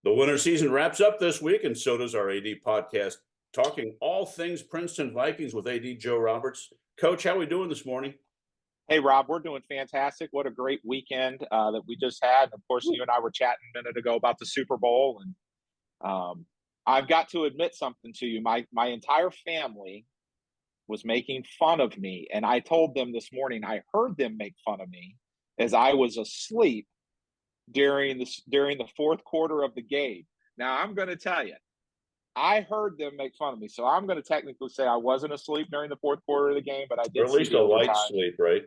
The winter season wraps up this week, and so does our AD podcast, talking all things Princeton Vikings with AD Joe Roberts. Coach, how are we doing this morning? Hey, Rob, we're doing fantastic. What a great weekend that we just had. Of course, you and I were chatting a minute ago about the Super Bowl, and I've got to admit something to you. My entire family was making fun of me, and I told them this morning I heard them make fun of me as I was asleep during the fourth quarter of the game. Now, I'm going to tell you, I heard them make fun of me, so I'm going to technically say I wasn't asleep during the fourth quarter of the game, but I did. Or at least see a the light overtime. sleep, right?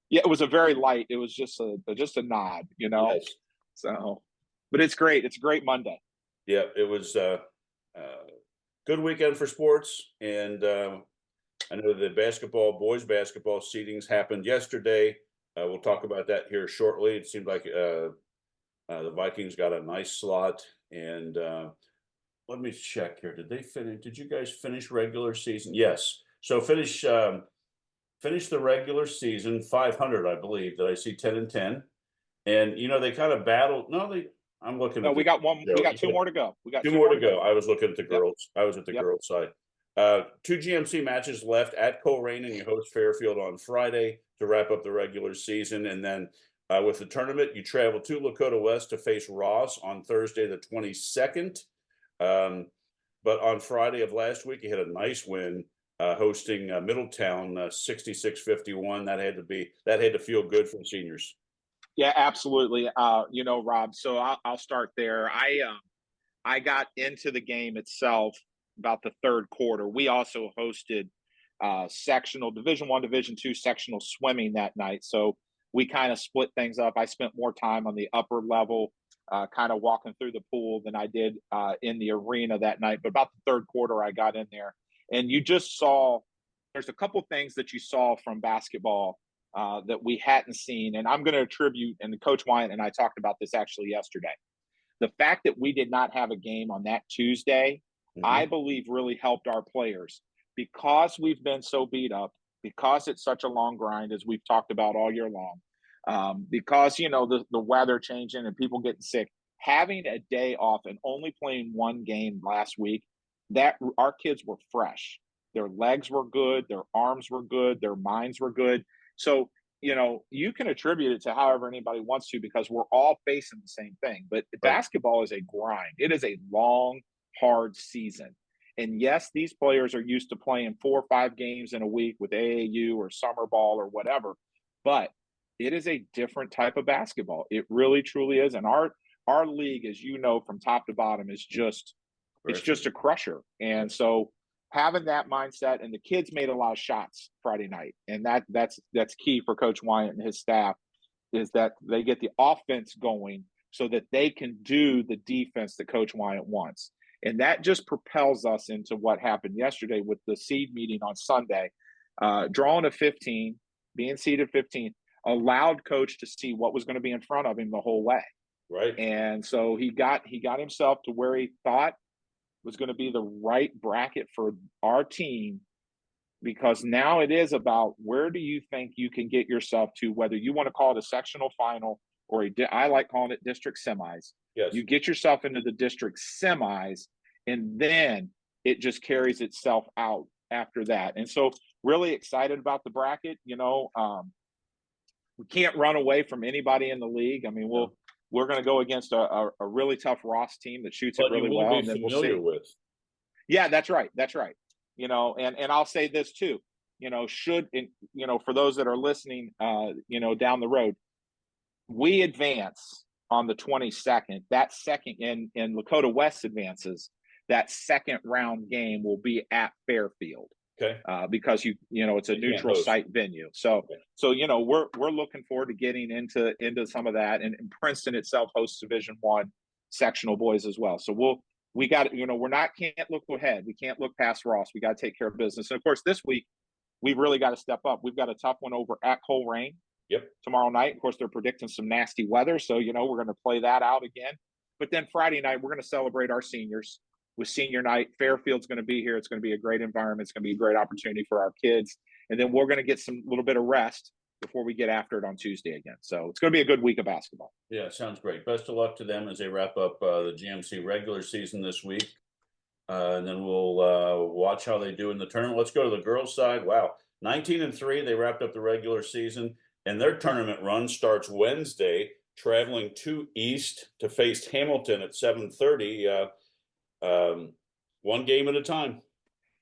Yeah, it was a very light. It was just a nod, you know. Yes. So, but it's great. It's a great Monday. Yeah, it was a good weekend for sports, and I know the boys basketball seedings happened yesterday. We'll talk about that here shortly. It seemed like the Vikings got a nice slot, and let me check here. Did they finish? Did you guys finish regular season? Yes. So finish the regular season 500, I believe. That I see 10-10, and they kind of battled. I'm looking. No, at we got one. We got two more to go. We got two more to go. I was looking at the girls. Yep. I was at the girls' side. Two GMC matches left at Colerain, and you host Fairfield on Friday to wrap up the regular season. And then with the tournament, you travel to Lakota West to face Ross on Thursday, the 22nd. But on Friday of last week, you had a nice win hosting Middletown 66-51. That had to feel good for the seniors. Yeah, absolutely. Rob, so I'll start there. I got into the game itself about the third quarter. We also hosted sectional Division I, Division II sectional swimming that night. So we kind of split things up. I spent more time on the upper level, kind of walking through the pool than I did in the arena that night. But about the third quarter, I got in there. And you just saw, there's a couple things that you saw from basketball that we hadn't seen. And I'm going to attribute, and Coach Wyatt and I talked about this actually yesterday, the fact that we did not have a game on that Tuesday, I believe really helped our players because we've been so beat up, because it's such a long grind, as we've talked about all year long, because, the weather changing and people getting sick. Having a day off and only playing one game last week, that our kids were fresh. Their legs were good. Their arms were good. Their minds were good. So, you can attribute it to however anybody wants to because we're all facing the same thing. But basketball is a grind. It is a long, hard season. And yes, these players are used to playing 4 or 5 games in a week with AAU or summer ball or whatever. But it is a different type of basketball. It really, truly is. And our league, as you know, from top to bottom is just a crusher. And so having that mindset, and the kids made a lot of shots Friday night, and that's key for Coach Wyatt and his staff, is that they get the offense going so that they can do the defense that Coach Wyatt wants. And that just propels us into what happened yesterday with the seed meeting on Sunday. Drawing a 15, being seeded 15, allowed Coach to see what was going to be in front of him the whole way. Right. And so he got himself to where he thought was going to be the right bracket for our team, because now it is about where do you think you can get yourself to, whether you want to call it a sectional final or I like calling it district semis. Yes. You get yourself into the district semis, and then it just carries itself out after that. And so really excited about the bracket. We can't run away from anybody in the league. I mean, we're going to go against a really tough Ross team that shoots it really well. And then we'll see. With. Yeah, that's right. That's right. And I'll say this too, for those that are listening, down the road, we advance on the 22nd. That second, and Lakota West advances, that second round game will be at Fairfield. Okay. Because it's a neutral site venue. So we're looking forward to getting into some of that, and Princeton itself hosts Division I sectional boys as well. So can't look ahead. We can't look past Ross. We got to take care of business. And of course, this week we've really got to step up. We've got a tough one over at Colerain. Yep. Tomorrow night. Of course, they're predicting some nasty weather, so we're going to play that out again. But then Friday night, we're going to celebrate our seniors with senior night. Fairfield's going to be here. It's going to be a great environment. It's going to be a great opportunity for our kids. And then we're going to get some little bit of rest before we get after it on Tuesday again. So it's going to be a good week of basketball. Yeah, sounds great. Best of luck to them as they wrap up the GMC regular season this week. And then we'll watch how they do in the tournament. Let's go to the girls' side. Wow, 19-3. They wrapped up the regular season, and their tournament run starts Wednesday, traveling to East to face Hamilton at 7:30. One game at a time.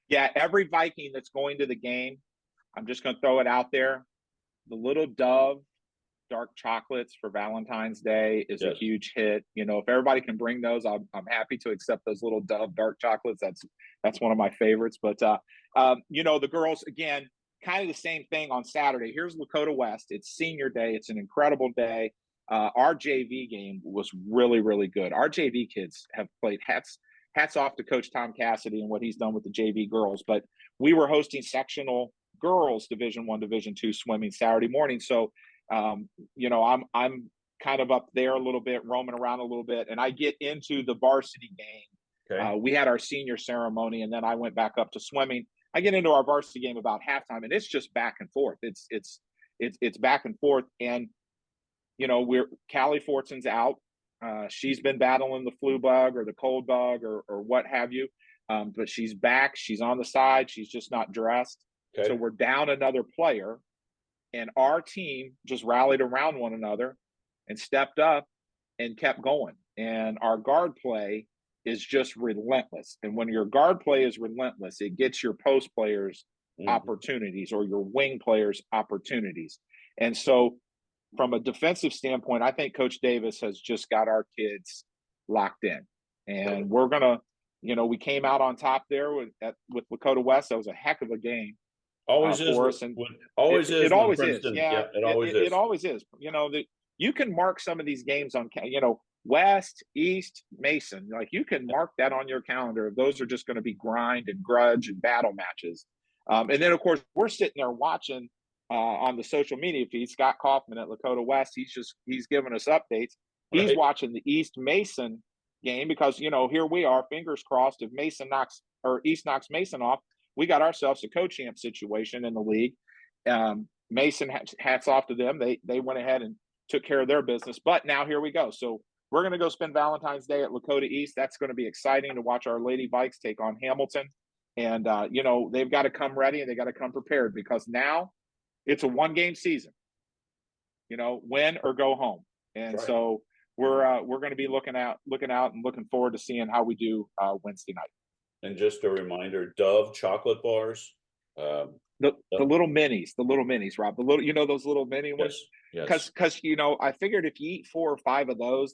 Yeah, every Viking that's going to the game, I'm just going to throw it out there. The Little Dove dark chocolates for Valentine's Day is a huge hit. You know, if everybody can bring those, I'm happy to accept those Little Dove dark chocolates. That's one of my favorites. But you know, the girls, again, kind of the same thing on Saturday. Here's Lakota West. It's senior day. It's an incredible day. Our JV game was really, really good. Our JV kids have played. Hats off to Coach Tom Cassidy and what he's done with the JV girls. But we were hosting sectional girls Division I, Division II swimming Saturday morning. So, you know, I'm kind of up there a little bit, roaming around a little bit, and I get into the varsity game. Okay. We had our senior ceremony, and then I went back up to swimming. I get into our varsity game about halftime, and it's just back and forth. It's back and forth, and you know, Callie Fortson's out. She's been battling the flu bug or the cold bug or what have you. But she's back. She's on the side. She's just not dressed. Okay. So we're down another player. And our team just rallied around one another and stepped up and kept going. And our guard play is just relentless. And when your guard play is relentless, it gets your post players opportunities or your wing players opportunities. And so from a defensive standpoint, I think Coach Davis has just got our kids locked in. And we're going to, you know, we came out on top there with Lakota West. That was a heck of a game. Always is. For us. And always is. It always is. Yeah, it always is. It always is. You know, you can mark some of these games on, you know, West, East, Mason. Like you can mark that on your calendar. Those are just going to be grind and grudge and battle matches. And then, of course, we're sitting there watching on the social media feed, Scott Kaufman at Lakota West. He's giving us updates. He's watching the East Mason game because, you know, here we are, fingers crossed, if East knocks Mason off, we got ourselves a co-champ situation in the league. Mason, hats off to them. They went ahead and took care of their business. But now here we go. So we're going to go spend Valentine's Day at Lakota East. That's going to be exciting to watch our Lady Vikes take on Hamilton. And, you know, they've got to come ready and they got to come prepared because now it's a one-game season. You know, win or go home. And so we're going to be looking out and looking forward to seeing how we do Wednesday night. And just a reminder, Dove chocolate bars. The little minis, Rob. The little, you know, those little mini ones. Yes. Because you know, I figured if you eat 4 or 5 of those,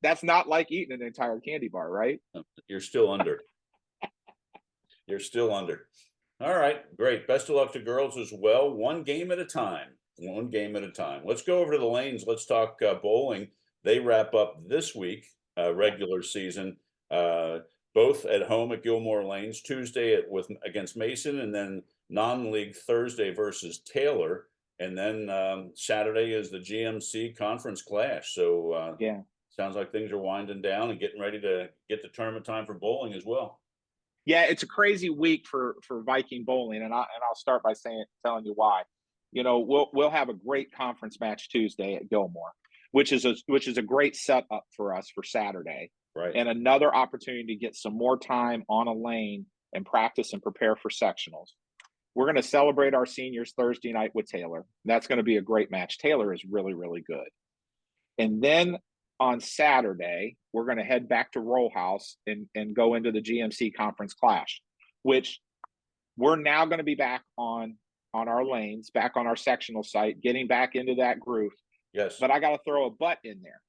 that's not like eating an entire candy bar, right? You're still under. You're still under. All right, great. Best of luck to girls as well. One game at a time. One game at a time. Let's go over to the lanes. Let's talk bowling. They wrap up this week, regular season. Both at home at Gilmore Lanes, Tuesday against Mason, and then non-league Thursday versus Taylor, and then Saturday is the GMC conference clash. So sounds like things are winding down and getting ready to get the tournament time for bowling as well. Yeah, it's a crazy week for Viking bowling, and I'll start by telling you why. You know, we'll have a great conference match Tuesday at Gilmore, which is a great setup for us for Saturday. Right. And another opportunity to get some more time on a lane and practice and prepare for sectionals. We're going to celebrate our seniors Thursday night with Taylor. That's going to be a great match. Taylor is really, really good. And then on Saturday, we're going to head back to Roll House and go into the GMC conference clash, which we're now going to be back on our lanes, back on our sectional site, getting back into that groove. Yes. But I got to throw a but in there.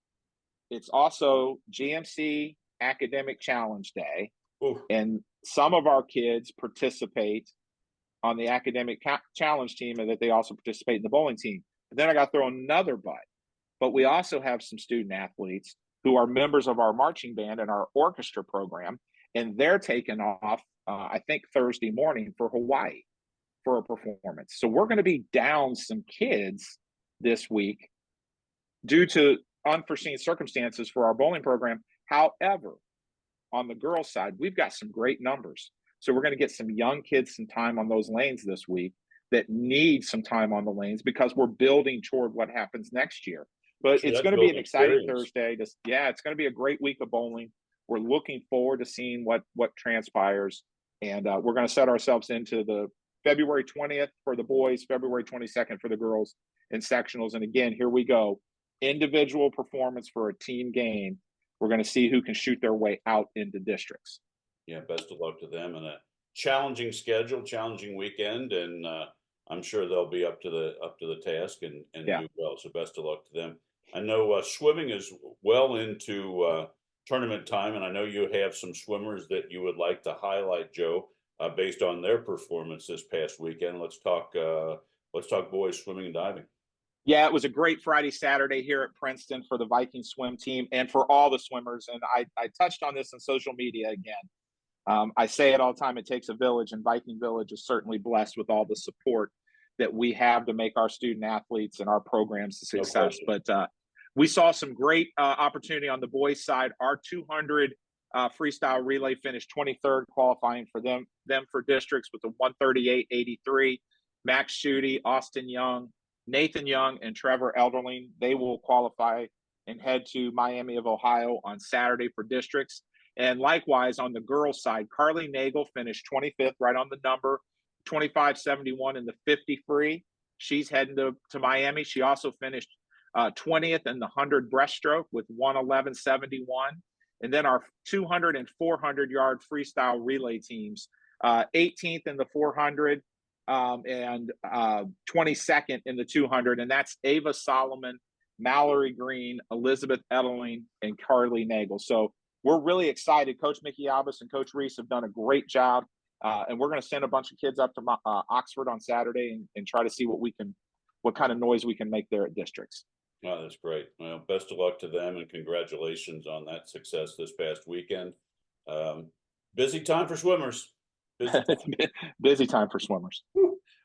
It's also GMC Academic Challenge Day. Oof. And some of our kids participate on the Academic Challenge team and that they also participate in the bowling team. And then I got to throw another but we also have some student athletes who are members of our marching band and our orchestra program, and they're taking off, I think, Thursday morning for Hawaii for a performance. So we're going to be down some kids this week due to unforeseen circumstances for our bowling program. However, on the girls' side, we've got some great numbers. So we're going to get some young kids some time on those lanes this week. that need some time on the lanes because we're building toward what happens next year. But Sure, it's that's going to be an building exciting experience. Thursday. Yeah, it's going to be a great week of bowling. We're looking forward to seeing what transpires, and we're going to set ourselves into the February 20th for the boys, February 22nd for the girls in sectionals. And again, here we go, individual performance for a team game. We're going to see who can shoot their way out into districts. Yeah, best of luck to them, and a challenging schedule, challenging weekend, and I'm sure they'll be up to the task and Yeah. do well. So best of luck to them. I know swimming is well into tournament time, and I know you have some swimmers that you would like to highlight, Joe, based on their performance this past weekend. Let's talk boys swimming and diving. Yeah, it was a great Friday, Saturday here at Princeton for the Viking swim team and for all the swimmers. And I touched on this on social media again. I say it all the time, it takes a village, and Viking Village is certainly blessed with all the support that we have to make our student athletes and our programs a No success. question. But we saw some great opportunity on the boys' side. Our 200 freestyle relay finished 23rd, qualifying for them for districts with a 138.83. Max Schutte, Austin Young, Nathan Young, and Trevor Elderling, they will qualify and head to Miami of Ohio on Saturday for districts. And likewise, on the girls' side, Carly Nagel finished 25th, right on the number, 25.71 in the 50 free. She's heading to Miami. She also finished 20th in the 100 breaststroke with 111.71. And then our 200 and 400 yard freestyle relay teams, 18th in the 400 and 22nd in the 200. And that's Ava Solomon, Mallory Green, Elizabeth Edeling, and Carly Nagel. So we're really excited. Coach Mickey Albus and Coach Reese have done a great job. And we're going to send a bunch of kids up to Oxford on Saturday and try to see what kind of noise we can make there at districts. Oh, that's great. Well, best of luck to them and congratulations on that success this past weekend. Busy time for swimmers. Busy time. Busy time for swimmers.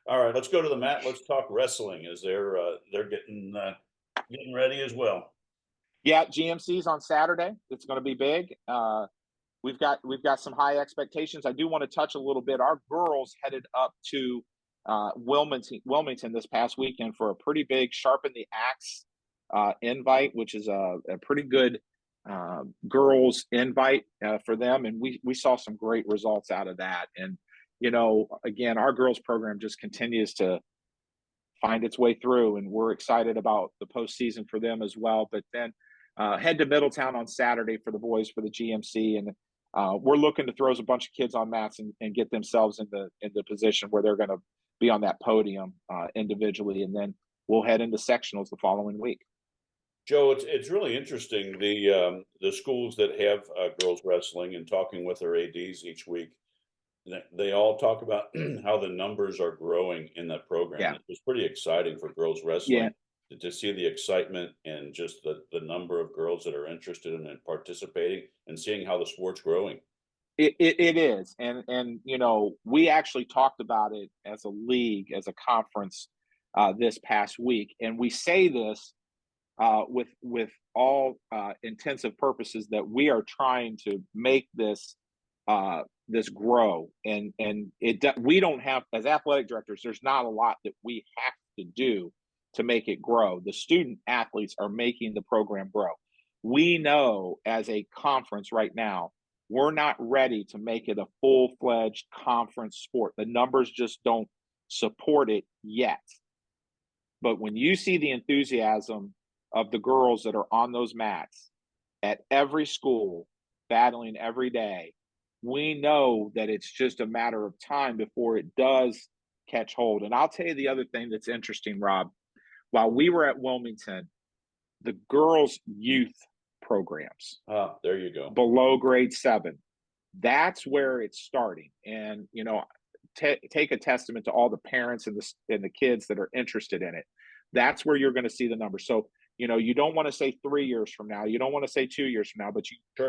All right, let's go to the mat. Let's talk wrestling as they're getting ready as well. Yeah, GMC's on Saturday. It's going to be big. We've got some high expectations. I do want to touch a little bit. Our girls headed up to Wilmington this past weekend for a pretty big Sharpen the Axe invite, which is a pretty good girls invite for them. And we saw some great results out of that. And, you know, again, our girls program just continues to find its way through, and we're excited about the postseason for them as well. But then head to Middletown on Saturday for the boys for the GMC, and we're looking to throw a bunch of kids on mats and get themselves in the position where they're going to be on that podium individually, and then we'll head into sectionals the following week. Joe, it's really interesting the schools that have girls wrestling and talking with their ADs each week. They all talk about how the numbers are growing in that program. Yeah. It was pretty exciting for girls wrestling to see the excitement and just the number of girls that are interested in and participating and seeing how the sport's growing. It is. And, you know, we actually talked about it as a league, as a conference this past week. And we say this with all intensive purposes that we are trying to make this grow, and we don't have, as athletic directors, there's not a lot that we have to do to make it grow. The student athletes are making the program grow. We know as a conference right now, we're not ready to make it a full-fledged conference sport. The numbers just don't support it yet. But when you see the enthusiasm of the girls that are on those mats at every school, battling every day, we know that it's just a matter of time before it does catch hold. And I'll tell you the other thing that's interesting, Rob. While we were at Wilmington, the girls' youth programs, There you go, below grade 7, that's where it's starting. And, you know, take a testament to all the parents and the kids that are interested in it. That's where you're going to see the numbers. So, you know, you don't want to say 3 years from now, you don't want to say 2 years from now, but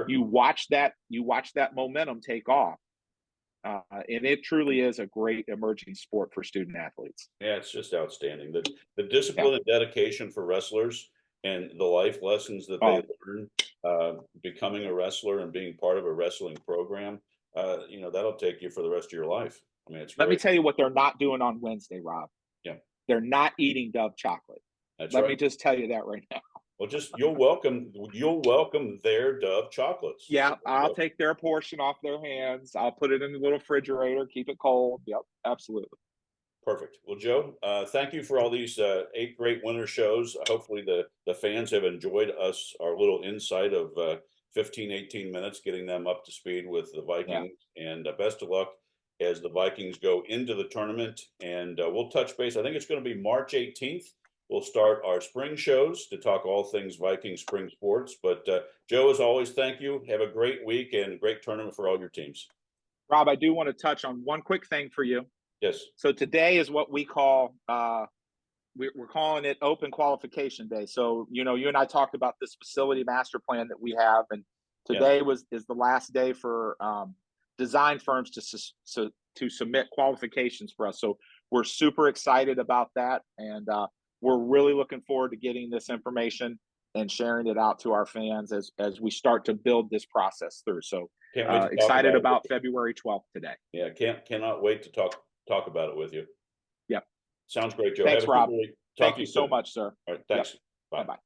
you watch that momentum take off. And it truly is a great emerging sport for student athletes. Yeah, it's just outstanding. The discipline and dedication for wrestlers and the life lessons that they learn becoming a wrestler and being part of a wrestling program, you know, that'll take you for the rest of your life. I mean, it's Let me great. tell you what they're not doing on Wednesday, Rob. Yeah, They're not eating Dove chocolate. that's Let right. me just tell you that right now. Well, just you'll welcome their Dove chocolates. Yeah, So, I'll take their portion off their hands. I'll put it in the little refrigerator, keep it cold. Yep, absolutely. perfect. Well, Joe, thank you for all these 8 great winter shows. Hopefully the fans have enjoyed us, our little insight of 15, 18 minutes, getting them up to speed with the Yeah. Vikings. And best of luck as the Vikings go into the tournament. And we'll touch base. I think it's going to be March 18th. We'll start our spring shows to talk all things Viking spring sports. But Joe, as always, thank you. Have a great week and a great tournament for all your teams. Rob, I do want to touch on one quick thing for you. Yes. So today is what we call we're calling it Open Qualification Day. So you and I talked about this facility master plan that we have, and today is the last day for design firms to submit qualifications for us. So we're super excited about that, and we're really looking forward to getting this information and sharing it out to our fans as we start to build this process through. So Can't wait to talk excited about it. February 12th today. Yeah, cannot wait to talk about it with you. Yep. Sounds great, Joe. Thanks, Have a Rob. good week. Talk Thank to you soon. so much, sir. All right, thanks. Yep. Bye. Bye-bye.